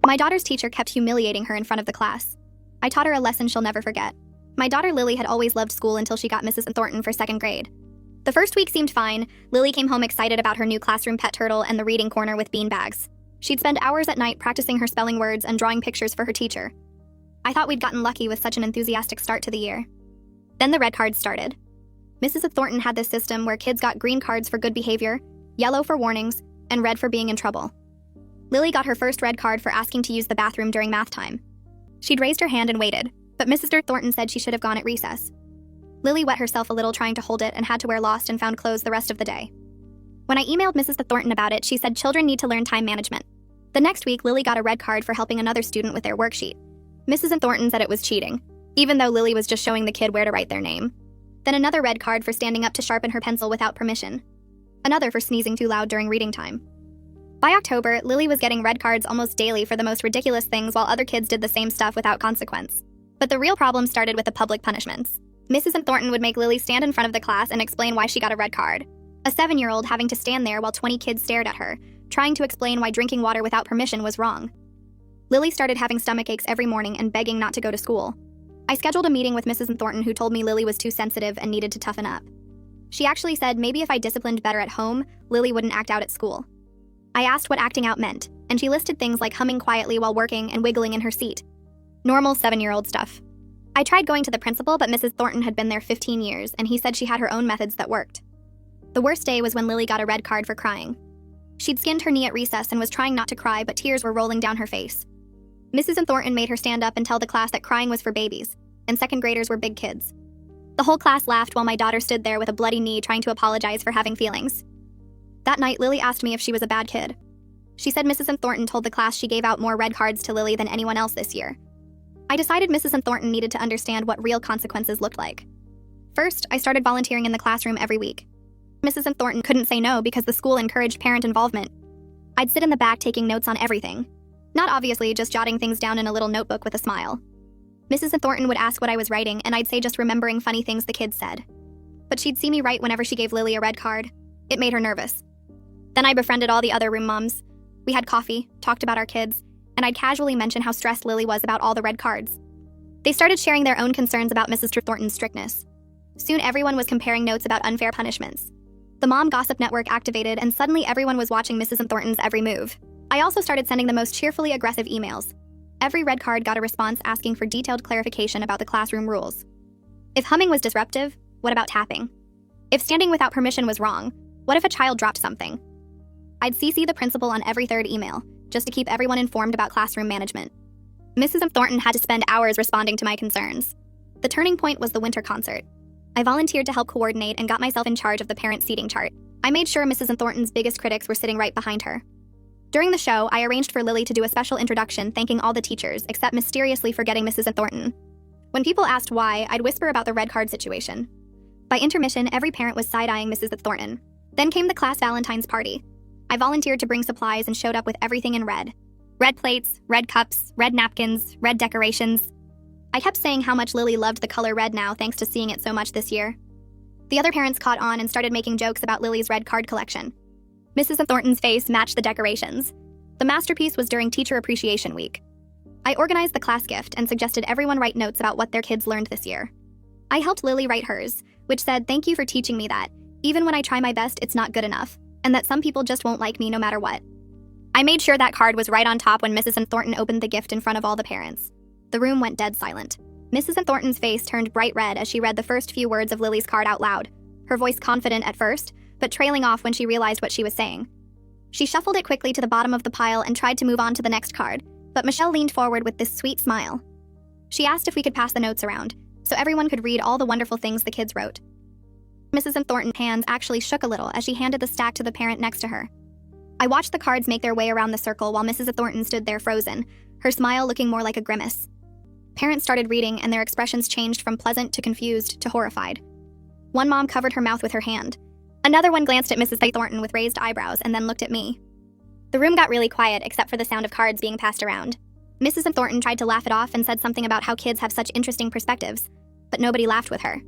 My daughter's teacher kept humiliating her in front of the class. I taught her a lesson she'll never forget. My daughter Lily had always loved school until she got Mrs. Thornton for second grade. The first week seemed fine. Lily came home excited about her new classroom pet turtle and the reading corner with bean bags. She'd spend hours at night practicing her spelling words and drawing pictures for her teacher. I thought we'd gotten lucky with such an enthusiastic start to the year. Then the red cards started. Mrs. Thornton had this system where kids got green cards for good behavior, yellow for warnings, and red for being in trouble. Lily got her first red card for asking to use the bathroom during math time. She'd raised her hand and waited, but Mrs. Thornton said she should have gone at recess. Lily wet herself a little trying to hold it and had to wear lost and found clothes the rest of the day. When I emailed Mrs. Thornton about it, she said children need to learn time management. The next week, Lily got a red card for helping another student with their worksheet. Mrs. Thornton said it was cheating, even though Lily was just showing the kid where to write their name. Then another red card for standing up to sharpen her pencil without permission. Another for sneezing too loud during reading time. By October, Lily was getting red cards almost daily for the most ridiculous things while other kids did the same stuff without consequence. But the real problem started with the public punishments. Mrs. Thornton would make Lily stand in front of the class and explain why she got a red card. A 7-year-old having to stand there while 20 kids stared at her, trying to explain why drinking water without permission was wrong. Lily started having stomach aches every morning and begging not to go to school. I scheduled a meeting with Mrs. Thornton, who told me Lily was too sensitive and needed to toughen up. She actually said maybe if I disciplined better at home, Lily wouldn't act out at school. I asked what acting out meant, and she listed things like humming quietly while working and wiggling in her seat. Normal 7-year-old stuff. I tried going to the principal, but Mrs. Thornton had been there 15 years, and he said she had her own methods that worked. The worst day was when Lily got a red card for crying. She'd skinned her knee at recess and was trying not to cry, but tears were rolling down her face. Mrs. Thornton made her stand up and tell the class that crying was for babies, and second graders were big kids. The whole class laughed while my daughter stood there with a bloody knee trying to apologize for having feelings. That night, Lily asked me if she was a bad kid. She said Mrs. Thornton told the class she gave out more red cards to Lily than anyone else this year. I decided Mrs. Thornton needed to understand what real consequences looked like. First, I started volunteering in the classroom every week. Mrs. Thornton couldn't say no because the school encouraged parent involvement. I'd sit in the back taking notes on everything. Not obviously just jotting things down in a little notebook with a smile. Mrs. Thornton would ask what I was writing, and I'd say just remembering funny things the kids said. But she'd see me write whenever she gave Lily a red card. It made her nervous. Then I befriended all the other room moms. We had coffee, talked about our kids, and I'd casually mention how stressed Lily was about all the red cards. They started sharing their own concerns about Mrs. Thornton's strictness. Soon everyone was comparing notes about unfair punishments. The mom gossip network activated, and suddenly everyone was watching Mrs. Thornton's every move. I also started sending the most cheerfully aggressive emails. Every red card got a response asking for detailed clarification about the classroom rules. If humming was disruptive, what about tapping? If standing without permission was wrong, what if a child dropped something? I'd CC the principal on every third email, just to keep everyone informed about classroom management. Mrs. Thornton had to spend hours responding to my concerns. The turning point was the winter concert. I volunteered to help coordinate and got myself in charge of the parent seating chart. I made sure Mrs. Thornton's biggest critics were sitting right behind her. During the show, I arranged for Lily to do a special introduction thanking all the teachers, except mysteriously forgetting Mrs. Thornton. When people asked why, I'd whisper about the red card situation. By intermission, every parent was side-eyeing Mrs. Thornton. Then came the class Valentine's party. I volunteered to bring supplies and showed up with everything in red. Red plates, red cups, red napkins, red decorations. I kept saying how much Lily loved the color red now thanks to seeing it so much this year. The other parents caught on and started making jokes about Lily's red card collection. Mrs. Thornton's face matched the decorations. The masterpiece was during Teacher Appreciation Week. I organized the class gift and suggested everyone write notes about what their kids learned this year. I helped Lily write hers, which said, "Thank you for teaching me that. Even when I try my best, it's not good enough, and that some people just won't like me no matter what." I made sure that card was right on top when Mrs. Thornton opened the gift in front of all the parents. The room went dead silent. Mrs. Thornton's face turned bright red as she read the first few words of Lily's card out loud, her voice confident at first, but trailing off when she realized what she was saying. She shuffled it quickly to the bottom of the pile and tried to move on to the next card, but Michelle leaned forward with this sweet smile. She asked if we could pass the notes around, so everyone could read all the wonderful things the kids wrote. Mrs. Thornton's hands actually shook a little as she handed the stack to the parent next to her. I watched the cards make their way around the circle while Mrs. Thornton stood there frozen, her smile looking more like a grimace. Parents started reading, and their expressions changed from pleasant to confused to horrified. One mom covered her mouth with her hand. Another one glanced at Mrs. Thornton with raised eyebrows and then looked at me. The room got really quiet except for the sound of cards being passed around. Mrs. Thornton tried to laugh it off and said something about how kids have such interesting perspectives, but nobody laughed with her.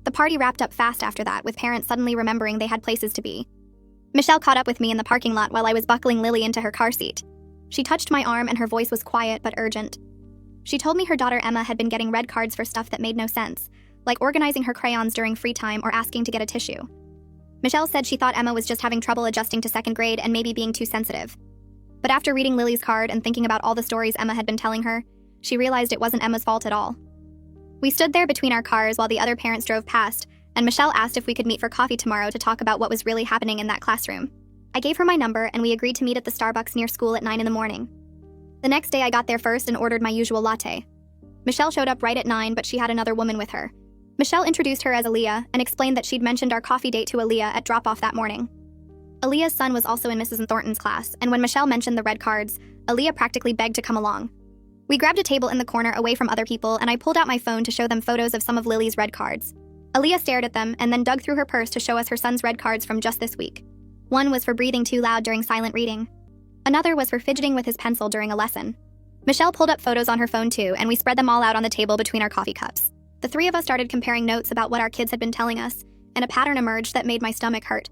The party wrapped up fast after that, with parents suddenly remembering they had places to be. Michelle caught up with me in the parking lot while I was buckling Lily into her car seat. She touched my arm and her voice was quiet but urgent. She told me her daughter Emma had been getting red cards for stuff that made no sense, like organizing her crayons during free time or asking to get a tissue. Michelle said she thought Emma was just having trouble adjusting to second grade and maybe being too sensitive. But after reading Lily's card and thinking about all the stories Emma had been telling her, she realized it wasn't Emma's fault at all. We stood there between our cars while the other parents drove past, and Michelle asked if we could meet for coffee tomorrow to talk about what was really happening in that classroom. I gave her my number and we agreed to meet at the Starbucks near school at 9 in the morning. The next day I got there first and ordered my usual latte. Michelle showed up right at 9, but she had another woman with her. Michelle introduced her as Aaliyah and explained that she'd mentioned our coffee date to Aaliyah at drop-off that morning. Aaliyah's son was also in Mrs. Thornton's class, and when Michelle mentioned the red cards, Aaliyah practically begged to come along. We grabbed a table in the corner away from other people, and I pulled out my phone to show them photos of some of Lily's red cards. Aaliyah stared at them and then dug through her purse to show us her son's red cards from just this week. One was for breathing too loud during silent reading. Another was for fidgeting with his pencil during a lesson. Michelle pulled up photos on her phone too, and we spread them all out on the table between our coffee cups. The three of us started comparing notes about what our kids had been telling us, and a pattern emerged that made my stomach hurt.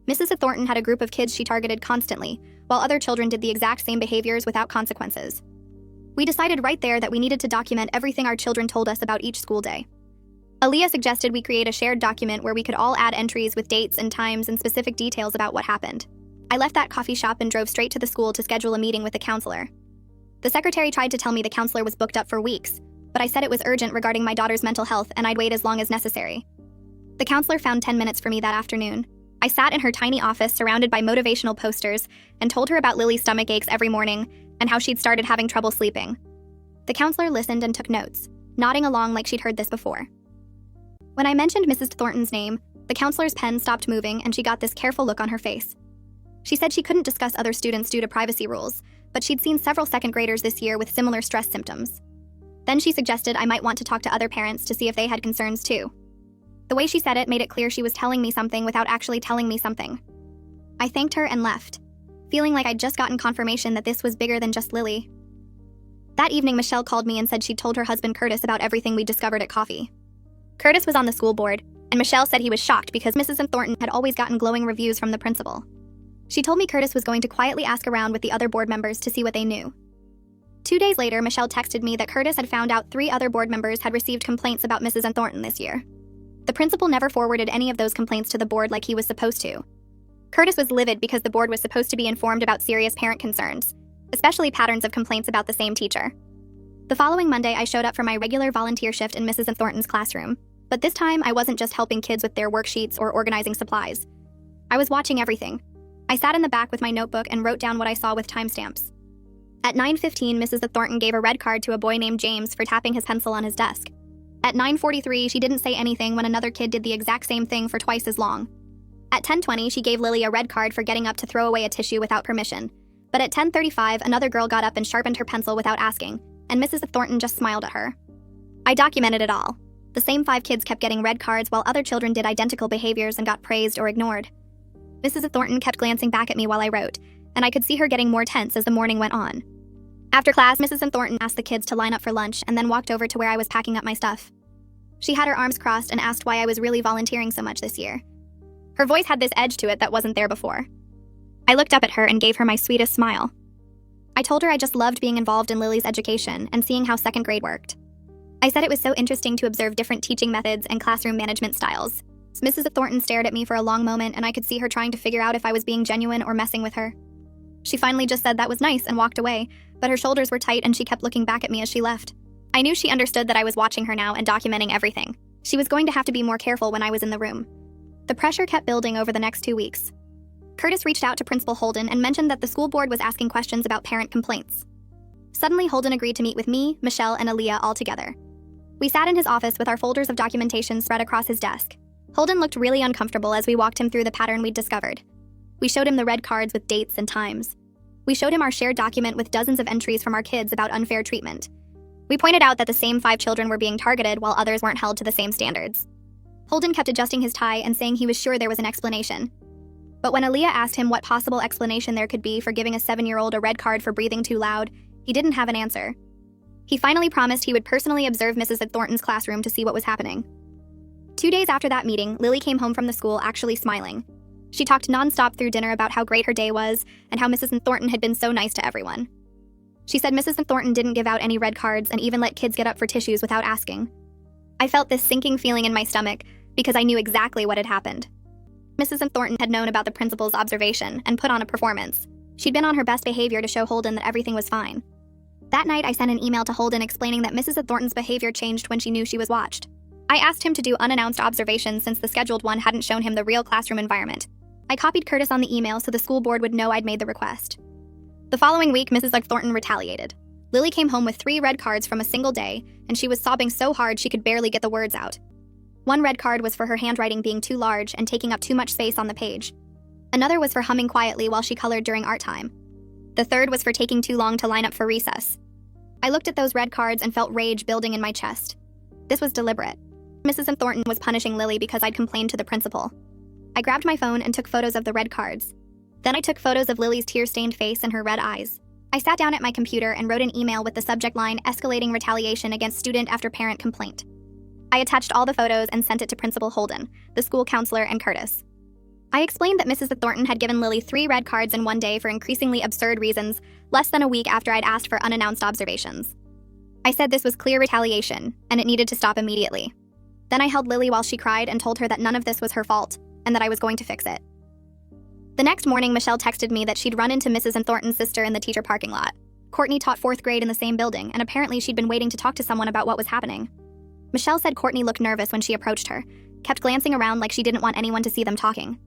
Mrs. Thornton had a group of kids she targeted constantly, while other children did the exact same behaviors without consequences. We decided right there that we needed to document everything our children told us about each school day. Aaliyah suggested we create a shared document where we could all add entries with dates and times and specific details about what happened. I left that coffee shop and drove straight to the school to schedule a meeting with the counselor. The secretary tried to tell me the counselor was booked up for weeks, but I said it was urgent regarding my daughter's mental health and I'd wait as long as necessary. The counselor found 10 minutes for me that afternoon. I sat in her tiny office surrounded by motivational posters and told her about Lily's stomach aches every morning and how she'd started having trouble sleeping. The counselor listened and took notes, nodding along like she'd heard this before. When I mentioned Mrs. Thornton's name, the counselor's pen stopped moving and she got this careful look on her face. She said she couldn't discuss other students due to privacy rules, but she'd seen several second graders this year with similar stress symptoms. Then she suggested I might want to talk to other parents to see if they had concerns too. The way she said it made it clear she was telling me something without actually telling me something. I thanked her and left, feeling like I'd just gotten confirmation that this was bigger than just Lily. That evening, Michelle called me and said she'd told her husband Curtis about everything we discovered at coffee. Curtis was on the school board, and Michelle said he was shocked because Mrs. Thornton had always gotten glowing reviews from the principal. She told me Curtis was going to quietly ask around with the other board members to see what they knew. 2 days later, Michelle texted me that Curtis had found out 3 other board members had received complaints about Mrs. Thornton this year. The principal never forwarded any of those complaints to the board like he was supposed to. Curtis was livid because the board was supposed to be informed about serious parent concerns, especially patterns of complaints about the same teacher. The following Monday, I showed up for my regular volunteer shift in Mrs. Thornton's classroom, but this time I wasn't just helping kids with their worksheets or organizing supplies. I was watching everything. I sat in the back with my notebook and wrote down what I saw with timestamps. At 9:15, Mrs. Thornton gave a red card to a boy named James for tapping his pencil on his desk. At 9:43, she didn't say anything when another kid did the exact same thing for twice as long. At 10:20, she gave Lily a red card for getting up to throw away a tissue without permission. But at 10:35, another girl got up and sharpened her pencil without asking, and Mrs. Thornton just smiled at her. I documented it all. The same 5 kids kept getting red cards while other children did identical behaviors and got praised or ignored. Mrs. Thornton kept glancing back at me while I wrote, and I could see her getting more tense as the morning went on. After class, Mrs. Thornton asked the kids to line up for lunch and then walked over to where I was packing up my stuff. She had her arms crossed and asked why I was really volunteering so much this year. Her voice had this edge to it that wasn't there before. I looked up at her and gave her my sweetest smile. I told her I just loved being involved in Lily's education and seeing how second grade worked. I said it was so interesting to observe different teaching methods and classroom management styles. Mrs. Thornton stared at me for a long moment and I could see her trying to figure out if I was being genuine or messing with her. She finally just said that was nice and walked away, but her shoulders were tight and she kept looking back at me as she left. I knew she understood that I was watching her now and documenting everything. She was going to have to be more careful when I was in the room. The pressure kept building over the next 2 weeks. Curtis reached out to Principal Holden and mentioned that the school board was asking questions about parent complaints. Suddenly, Holden agreed to meet with me, Michelle, and Aaliyah all together. We sat in his office with our folders of documentation spread across his desk. Holden looked really uncomfortable as we walked him through the pattern we'd discovered. We showed him the red cards with dates and times. We showed him our shared document with dozens of entries from our kids about unfair treatment. We pointed out that the same 5 children were being targeted while others weren't held to the same standards. Holden kept adjusting his tie and saying he was sure there was an explanation. But when Aaliyah asked him what possible explanation there could be for giving a 7-year-old a red card for breathing too loud, he didn't have an answer. He finally promised he would personally observe Mrs. Thornton's classroom to see what was happening. 2 days after that meeting, Lily came home from the school actually smiling. She talked nonstop through dinner about how great her day was and how Mrs. Thornton had been so nice to everyone. She said Mrs. Thornton didn't give out any red cards and even let kids get up for tissues without asking. I felt this sinking feeling in my stomach because I knew exactly what had happened. Mrs. Thornton had known about the principal's observation and put on a performance. She'd been on her best behavior to show Holden that everything was fine. That night, I sent an email to Holden explaining that Mrs. Thornton's behavior changed when she knew she was watched. I asked him to do unannounced observations since the scheduled one hadn't shown him the real classroom environment. I copied Curtis on the email so the school board would know I'd made the request. The following week, Mrs. Thornton retaliated. Lily came home with 3 red cards from a single day, and she was sobbing so hard she could barely get the words out. One red card was for her handwriting being too large and taking up too much space on the page. Another was for humming quietly while she colored during art time. The third was for taking too long to line up for recess. I looked at those red cards and felt rage building in my chest. This was deliberate. Mrs. Thornton was punishing Lily because I'd complained to the principal. I grabbed my phone and took photos of the red cards. Then I took photos of Lily's tear-stained face and her red eyes. I sat down at my computer and wrote an email with the subject line, "Escalating retaliation against student after parent complaint." I attached all the photos and sent it to Principal Holden, the school counselor, and Curtis. I explained that Mrs. Thornton had given Lily 3 red cards in one day for increasingly absurd reasons, less than a week after I'd asked for unannounced observations. I said this was clear retaliation, and it needed to stop immediately. Then I held Lily while she cried and told her that none of this was her fault, and that I was going to fix it. The next morning, Michelle texted me that she'd run into Mrs. Thornton's sister in the teacher parking lot. Courtney taught 4th grade in the same building, and apparently she'd been waiting to talk to someone about what was happening. Michelle said Courtney looked nervous when she approached her, kept glancing around like she didn't want anyone to see them talking.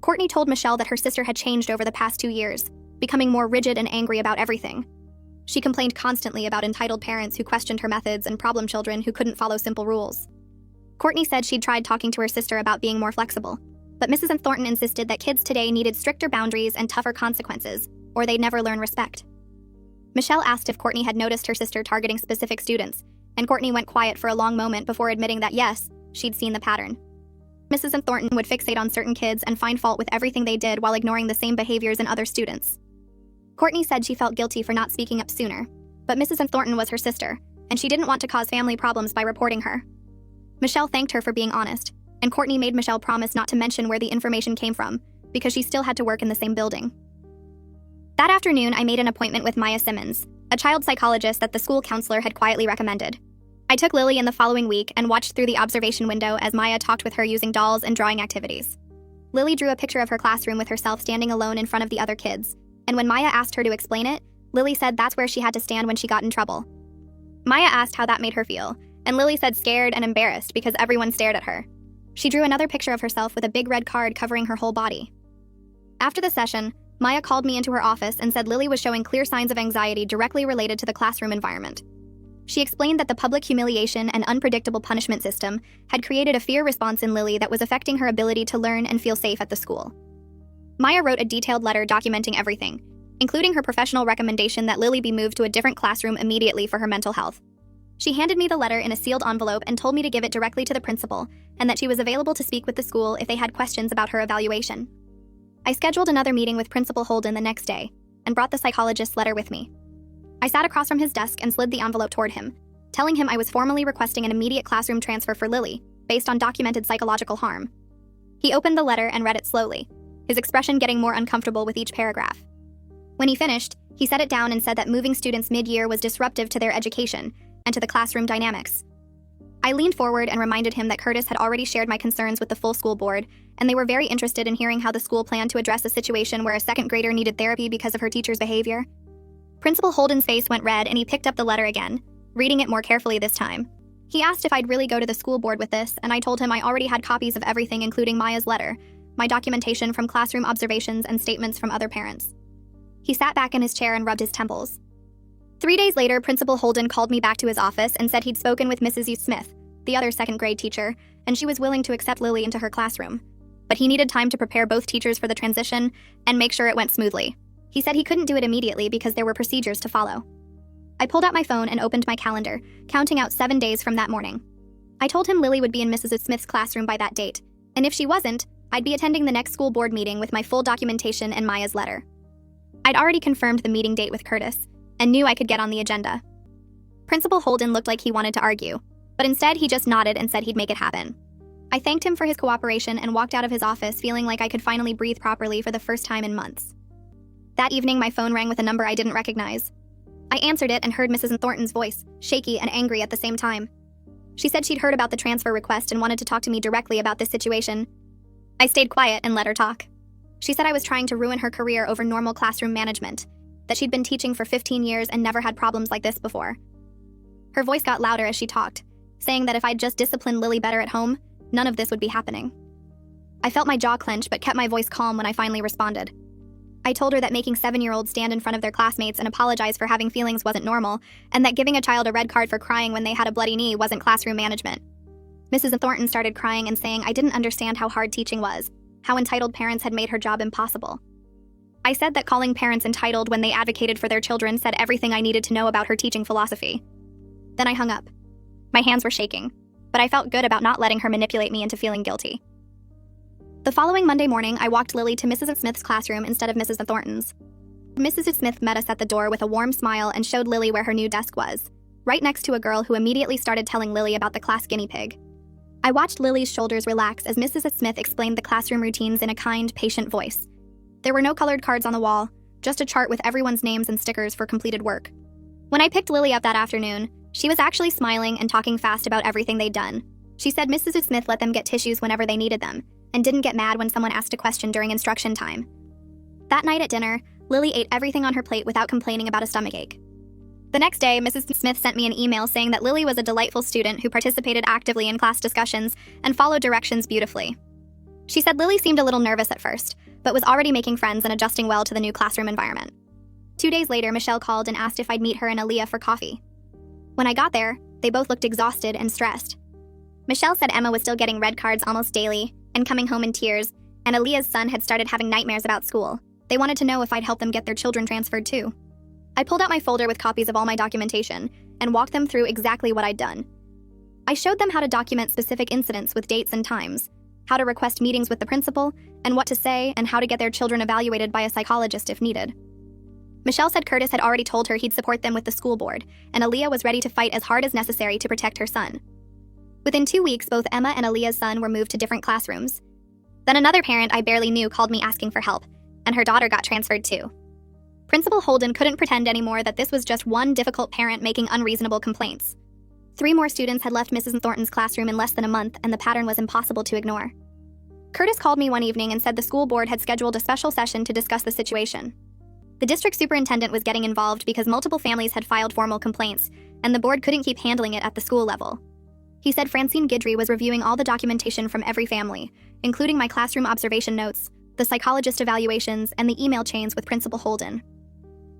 Courtney told Michelle that her sister had changed over the past 2 years, becoming more rigid and angry about everything. She complained constantly about entitled parents who questioned her methods and problem children who couldn't follow simple rules. Courtney said she'd tried talking to her sister about being more flexible, but Mrs. Thornton insisted that kids today needed stricter boundaries and tougher consequences, or they'd never learn respect. Michelle asked if Courtney had noticed her sister targeting specific students, and Courtney went quiet for a long moment before admitting that yes, she'd seen the pattern. Mrs. Thornton would fixate on certain kids and find fault with everything they did while ignoring the same behaviors in other students. Courtney said she felt guilty for not speaking up sooner, but Mrs. Thornton was her sister, and she didn't want to cause family problems by reporting her. Michelle thanked her for being honest, and Courtney made Michelle promise not to mention where the information came from, because she still had to work in the same building. That afternoon, I made an appointment with Maya Simmons, a child psychologist that the school counselor had quietly recommended. I took Lily in the following week and watched through the observation window as Maya talked with her using dolls and drawing activities. Lily drew a picture of her classroom with herself standing alone in front of the other kids, and when Maya asked her to explain it, Lily said that's where she had to stand when she got in trouble. Maya asked how that made her feel, and Lily said scared and embarrassed because everyone stared at her. She drew another picture of herself with a big red card covering her whole body. After the session, Maya called me into her office and said Lily was showing clear signs of anxiety directly related to the classroom environment. She explained that the public humiliation and unpredictable punishment system had created a fear response in Lily that was affecting her ability to learn and feel safe at the school. Maya wrote a detailed letter documenting everything, including her professional recommendation that Lily be moved to a different classroom immediately for her mental health. She handed me the letter in a sealed envelope and told me to give it directly to the principal, and that she was available to speak with the school if they had questions about her evaluation. I scheduled another meeting with Principal Holden the next day, and brought the psychologist's letter with me. I sat across from his desk and slid the envelope toward him, telling him I was formally requesting an immediate classroom transfer for Lily, based on documented psychological harm. He opened the letter and read it slowly, his expression getting more uncomfortable with each paragraph. When he finished, he set it down and said that moving students mid-year was disruptive to their education and to the classroom dynamics. I leaned forward and reminded him that Curtis had already shared my concerns with the full school board, and they were very interested in hearing how the school planned to address a situation where a 2nd grader needed therapy because of her teacher's behavior. Principal Holden's face went red and he picked up the letter again, reading it more carefully this time. He asked if I'd really go to the school board with this, and I told him I already had copies of everything including Maya's letter, my documentation from classroom observations and statements from other parents. He sat back in his chair and rubbed his temples. 3 days later, Principal Holden called me back to his office and said he'd spoken with Mrs. U. Smith, the other 2nd grade teacher, and she was willing to accept Lily into her classroom. But he needed time to prepare both teachers for the transition and make sure it went smoothly. He said he couldn't do it immediately because there were procedures to follow. I pulled out my phone and opened my calendar, counting out 7 days from that morning. I told him Lily would be in Mrs. Smith's classroom by that date, and if she wasn't, I'd be attending the next school board meeting with my full documentation and Maya's letter. I'd already confirmed the meeting date with Curtis, and knew I could get on the agenda. Principal Holden looked like he wanted to argue, but instead he just nodded and said he'd make it happen. I thanked him for his cooperation and walked out of his office feeling like I could finally breathe properly for the first time in months. That evening, my phone rang with a number I didn't recognize. I answered it and heard Mrs. Thornton's voice, shaky and angry at the same time. She said she'd heard about the transfer request and wanted to talk to me directly about this situation. I stayed quiet and let her talk. She said I was trying to ruin her career over normal classroom management, that she'd been teaching for 15 years and never had problems like this before. Her voice got louder as she talked, saying that if I'd just disciplined Lily better at home, none of this would be happening. I felt my jaw clench but kept my voice calm when I finally responded. I told her that making 7-year-olds stand in front of their classmates and apologize for having feelings wasn't normal, and that giving a child a red card for crying when they had a bloody knee wasn't classroom management. Mrs. Thornton started crying and saying I didn't understand how hard teaching was, how entitled parents had made her job impossible. I said that calling parents entitled when they advocated for their children said everything I needed to know about her teaching philosophy. Then I hung up. My hands were shaking, but I felt good about not letting her manipulate me into feeling guilty. The following Monday morning, I walked Lily to Mrs. Smith's classroom instead of Mrs. Thornton's. Mrs. Smith met us at the door with a warm smile and showed Lily where her new desk was, right next to a girl who immediately started telling Lily about the class guinea pig. I watched Lily's shoulders relax as Mrs. Smith explained the classroom routines in a kind, patient voice. There were no colored cards on the wall, just a chart with everyone's names and stickers for completed work. When I picked Lily up that afternoon, she was actually smiling and talking fast about everything they'd done. She said Mrs. Smith let them get tissues whenever they needed them, and didn't get mad when someone asked a question during instruction time. That night at dinner, Lily ate everything on her plate without complaining about a stomachache. The next day, Mrs. Smith sent me an email saying that Lily was a delightful student who participated actively in class discussions and followed directions beautifully. She said Lily seemed a little nervous at first, but was already making friends and adjusting well to the new classroom environment. 2 days later, Michelle called and asked if I'd meet her and Aaliyah for coffee. When I got there, they both looked exhausted and stressed. Michelle said Emma was still getting red cards almost daily and coming home in tears, and Aaliyah's son had started having nightmares about school. They wanted to know if I'd help them get their children transferred too. I pulled out my folder with copies of all my documentation and walked them through exactly what I'd done. I showed them how to document specific incidents with dates and times, how to request meetings with the principal, and what to say, and how to get their children evaluated by a psychologist if needed. Michelle said Curtis had already told her he'd support them with the school board, and Aaliyah was ready to fight as hard as necessary to protect her son. Within 2 weeks, both Emma and Aaliyah's son were moved to different classrooms. Then another parent I barely knew called me asking for help, and her daughter got transferred too. Principal Holden couldn't pretend anymore that this was just one difficult parent making unreasonable complaints. 3 more students had left Mrs. Thornton's classroom in less than a month, and the pattern was impossible to ignore. Curtis called me one evening and said the school board had scheduled a special session to discuss the situation. The district superintendent was getting involved because multiple families had filed formal complaints, and the board couldn't keep handling it at the school level. He said Francine Guidry was reviewing all the documentation from every family, including my classroom observation notes, the psychologist evaluations, and the email chains with Principal Holden.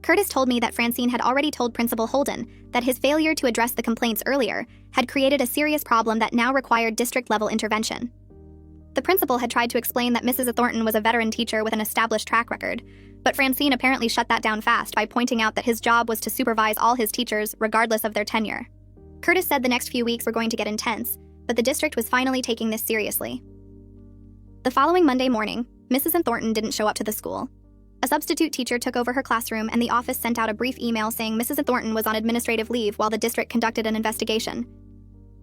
Curtis told me that Francine had already told Principal Holden that his failure to address the complaints earlier had created a serious problem that now required district-level intervention. The principal had tried to explain that Mrs. Thornton was a veteran teacher with an established track record, but Francine apparently shut that down fast by pointing out that his job was to supervise all his teachers regardless of their tenure. Curtis said the next few weeks were going to get intense, but the district was finally taking this seriously. The following Monday morning, Mrs. Thornton didn't show up to the school. A substitute teacher took over her classroom, and the office sent out a brief email saying Mrs. Thornton was on administrative leave while the district conducted an investigation.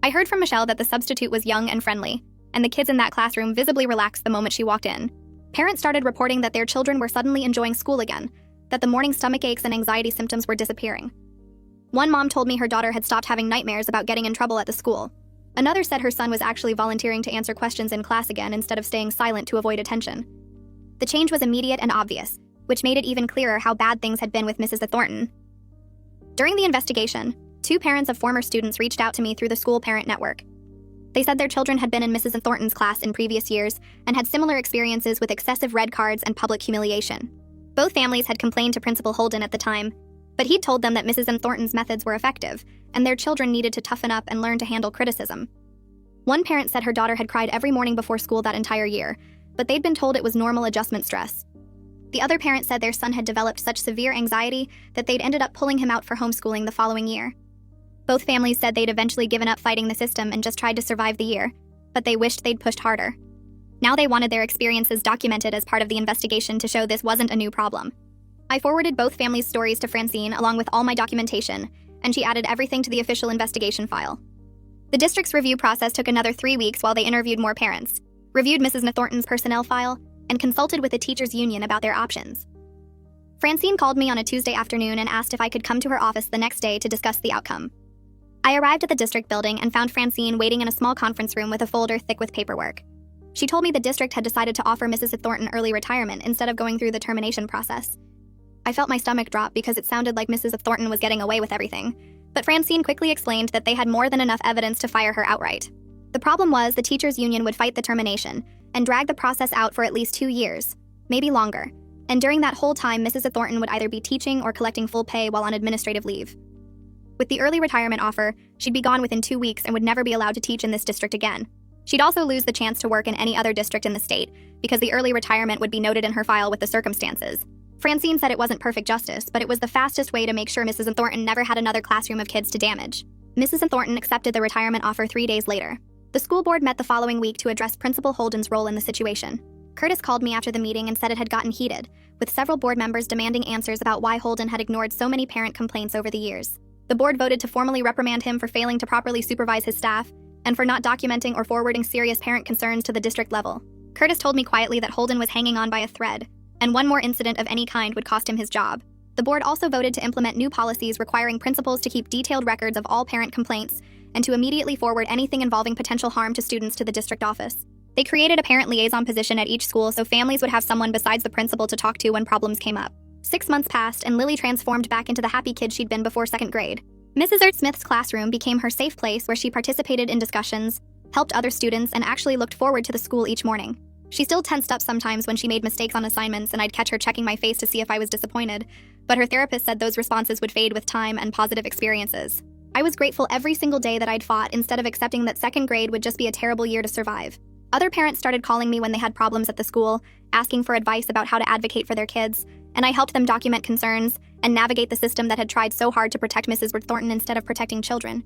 I heard from Michelle that the substitute was young and friendly, and the kids in that classroom visibly relaxed the moment she walked in. Parents started reporting that their children were suddenly enjoying school again, that the morning stomach aches and anxiety symptoms were disappearing. One mom told me her daughter had stopped having nightmares about getting in trouble at the school. Another said her son was actually volunteering to answer questions in class again instead of staying silent to avoid attention. The change was immediate and obvious, which made it even clearer how bad things had been with Mrs. Thornton. During the investigation, 2 parents of former students reached out to me through the school parent network. They said their children had been in Mrs. Thornton's class in previous years and had similar experiences with excessive red cards and public humiliation. Both families had complained to Principal Holden at the time, but he'd told them that Mrs. Thornton's methods were effective, and their children needed to toughen up and learn to handle criticism. One parent said her daughter had cried every morning before school that entire year, but they'd been told it was normal adjustment stress. The other parent said their son had developed such severe anxiety that they'd ended up pulling him out for homeschooling the following year. Both families said they'd eventually given up fighting the system and just tried to survive the year, but they wished they'd pushed harder. Now they wanted their experiences documented as part of the investigation to show this wasn't a new problem. I forwarded both families' stories to Francine along with all my documentation, and she added everything to the official investigation file. The district's review process took another 3 weeks while they interviewed more parents, reviewed Mrs. Thornton's personnel file, and consulted with the teachers' union about their options. Francine called me on a Tuesday afternoon and asked if I could come to her office the next day to discuss the outcome. I arrived at the district building and found Francine waiting in a small conference room with a folder thick with paperwork. She told me the district had decided to offer Mrs. Thornton early retirement instead of going through the termination process. I felt my stomach drop because it sounded like Mrs. Thornton was getting away with everything, but Francine quickly explained that they had more than enough evidence to fire her outright. The problem was the teachers' union would fight the termination and drag the process out for at least 2 years, maybe longer, and during that whole time Mrs. Thornton would either be teaching or collecting full pay while on administrative leave. With the early retirement offer, she'd be gone within 2 weeks and would never be allowed to teach in this district again. She'd also lose the chance to work in any other district in the state because the early retirement would be noted in her file with the circumstances. Francine said it wasn't perfect justice, but it was the fastest way to make sure Mrs. Thornton never had another classroom of kids to damage. Mrs. Thornton accepted the retirement offer 3 days later. The school board met the following week to address Principal Holden's role in the situation. Curtis called me after the meeting and said it had gotten heated, with several board members demanding answers about why Holden had ignored so many parent complaints over the years. The board voted to formally reprimand him for failing to properly supervise his staff and for not documenting or forwarding serious parent concerns to the district level. Curtis told me quietly that Holden was hanging on by a thread, and one more incident of any kind would cost him his job. The board also voted to implement new policies requiring principals to keep detailed records of all parent complaints and to immediately forward anything involving potential harm to students to the district office. They created a parent liaison position at each school so families would have someone besides the principal to talk to when problems came up. 6 months passed and Lily transformed back into the happy kid she'd been before 2nd grade. Mrs. Smith's classroom became her safe place where she participated in discussions, helped other students, and actually looked forward to the school each morning. She still tensed up sometimes when she made mistakes on assignments and I'd catch her checking my face to see if I was disappointed, but her therapist said those responses would fade with time and positive experiences. I was grateful every single day that I'd fought instead of accepting that 2nd grade would just be a terrible year to survive. Other parents started calling me when they had problems at the school, asking for advice about how to advocate for their kids, and I helped them document concerns and navigate the system that had tried so hard to protect Mrs. Thornton instead of protecting children.